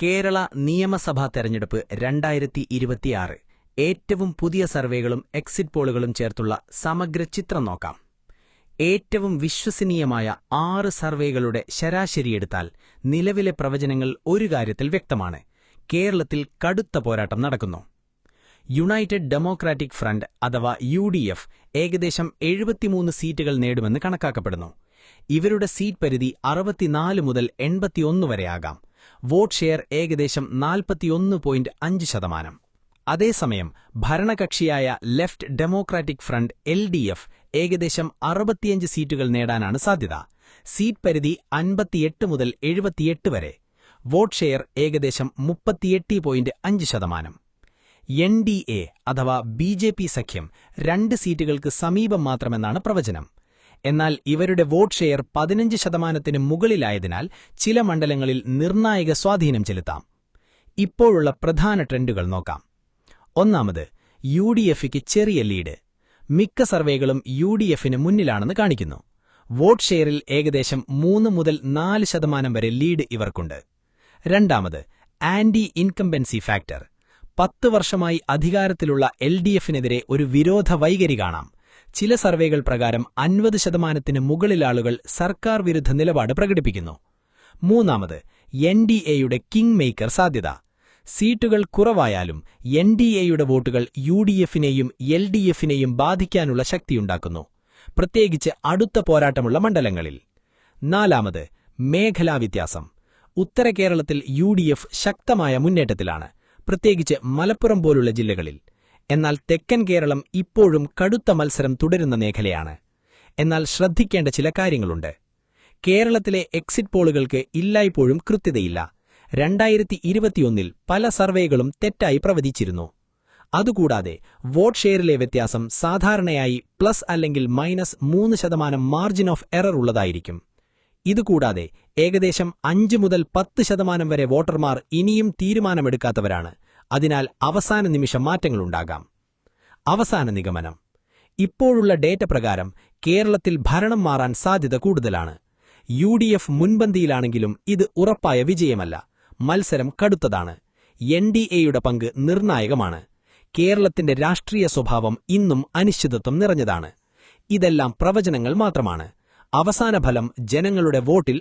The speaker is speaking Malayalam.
കേരള നിയമസഭാ തെരഞ്ഞെടുപ്പ് 2026 ഏറ്റവും പുതിയ സർവേകളും എക്സിറ്റ് പോളുകളും ചേർത്തുള്ള സമഗ്ര ചിത്രം നോക്കാം. ഏറ്റവും വിശ്വസനീയമായ 6 സർവേകളുടെ ശരാശരിയെടുത്താൽ നിലവിലെ പ്രവചനങ്ങൾ ഒരു കാര്യത്തിൽ വ്യക്തമാണ്: കേരളത്തിൽ കടുത്ത പോരാട്ടം നടക്കുന്നു. യുണൈറ്റഡ് ഡെമോക്രാറ്റിക് ഫ്രണ്ട് അഥവാ UDF ഏകദേശം 73 സീറ്റുകൾ നേടുമെന്ന് കണക്കാക്കപ്പെടുന്നു. ഇവരുടെ സീറ്റ് പരിധി 64 മുതൽ 81 വരെയാകാം. വോട്ട് ഷെയർ ഏകദേശം 41.5%. അതേസമയം ഭരണകക്ഷിയായ ലെഫ്റ്റ് ഡെമോക്രാറ്റിക് ഫ്രണ്ട് LDF ഏകദേശം 65 സീറ്റുകൾ നേടാനാണ് സാധ്യത. സീറ്റ് പരിധി 58 മുതൽ 78 വരെ. വോട്ട് ഷെയർ ഏകദേശം 38.5%. NDA അഥവാ BJP സഖ്യം 2 സീറ്റുകൾക്ക് സമീപം മാത്രമെന്നാണ് പ്രവചനം. എന്നാൽ ഇവരുടെ വോട്ട് ഷെയർ 15%-ന് മുകളിലായതിനാൽ ചില മണ്ഡലങ്ങളിൽ നിർണായക സ്വാധീനം ചെലുത്താം. ഇപ്പോഴുള്ള പ്രധാന ട്രെൻഡുകൾ നോക്കാം. ഒന്നാമത്, UDFയ്ക്ക് ചെറിയ ലീഡ്. മിക്ക സർവേകളും UDFന് മുന്നിലാണെന്ന് കാണിക്കുന്നു. വോട്ട് ഷെയറിൽ ഏകദേശം 3 മുതൽ 4% വരെ ലീഡ് ഇവർക്കുണ്ട്. രണ്ടാമത്, ആന്റി ഇൻകംബൻസി ഫാക്ടർ. 10 വർഷമായി അധികാരത്തിലുള്ള LDFനെതിരെ ഒരു വിരോധ വൈഖരി കാണാം. ചില സർവേകൾ പ്രകാരം 50%-ന് മുകളിൽ ആളുകൾ സർക്കാർ വിരുദ്ധ നിലപാട് പ്രകടിപ്പിക്കുന്നു. മൂന്നാമത്, NDAയുടെ കിങ് മേക്കർ സാധ്യത. സീറ്റുകൾ കുറവായാലും NDAയുടെ വോട്ടുകൾ UDFനെയും LDFനെയും ബാധിക്കാനുള്ള ശക്തിയുണ്ടാക്കുന്നു, പ്രത്യേകിച്ച് അടുത്ത പോരാട്ടമുള്ള മണ്ഡലങ്ങളിൽ. നാലാമത്, മേഖലാ വ്യത്യാസം. ഉത്തര കേരളത്തിൽ UDF ശക്തമായ മുന്നേറ്റത്തിലാണ്, പ്രത്യേകിച്ച് മലപ്പുറം പോലുള്ള ജില്ലകളിൽ. എന്നാൽ തെക്കൻ കേരളം ഇപ്പോഴും കടുത്ത മത്സരം തുടരുന്ന മേഖലയാണ്. എന്നാൽ ശ്രദ്ധിക്കേണ്ട ചില കാര്യങ്ങളുണ്ട്. കേരളത്തിലെ എക്സിറ്റ് പോളുകൾക്ക് എല്ലായ്പ്പോഴും കൃത്യതയില്ല. 2021 പല സർവേകളും തെറ്റായി പ്രവചിച്ചിരുന്നു. അതുകൂടാതെ വോട്ട് ഷെയറിലെ വ്യത്യാസം സാധാരണയായി പ്ലസ് അല്ലെങ്കിൽ -3% മാർജിൻ ഓഫ് എറർ ഉള്ളതായിരിക്കും. ഇതുകൂടാതെ ഏകദേശം 5 മുതൽ 10% വരെ വോട്ടർമാർ ഇനിയും തീരുമാനമെടുക്കാത്തവരാണ്. അതിനാൽ അവസാന നിമിഷ മാറ്റങ്ങളുണ്ടാകാം. അവസാന നിഗമനം: ഇപ്പോഴുള്ള ഡേറ്റ പ്രകാരം കേരളത്തിൽ ഭരണം മാറാൻ സാധ്യത കൂടുതലാണ്. UDF മുൻപന്തിയിലാണെങ്കിലും ഇത് ഉറപ്പായ വിജയമല്ല. മത്സരം കടുത്തതാണ്. NDAയുടെ പങ്ക് നിർണായകമാണ്. കേരളത്തിന്റെ രാഷ്ട്രീയ സ്വഭാവം ഇന്നും അനിശ്ചിതത്വം നിറഞ്ഞതാണ്. ഇതെല്ലാം പ്രവചനങ്ങൾ മാത്രമാണ്. അവസാന ഫലം ജനങ്ങളുടെ വോട്ടിൽ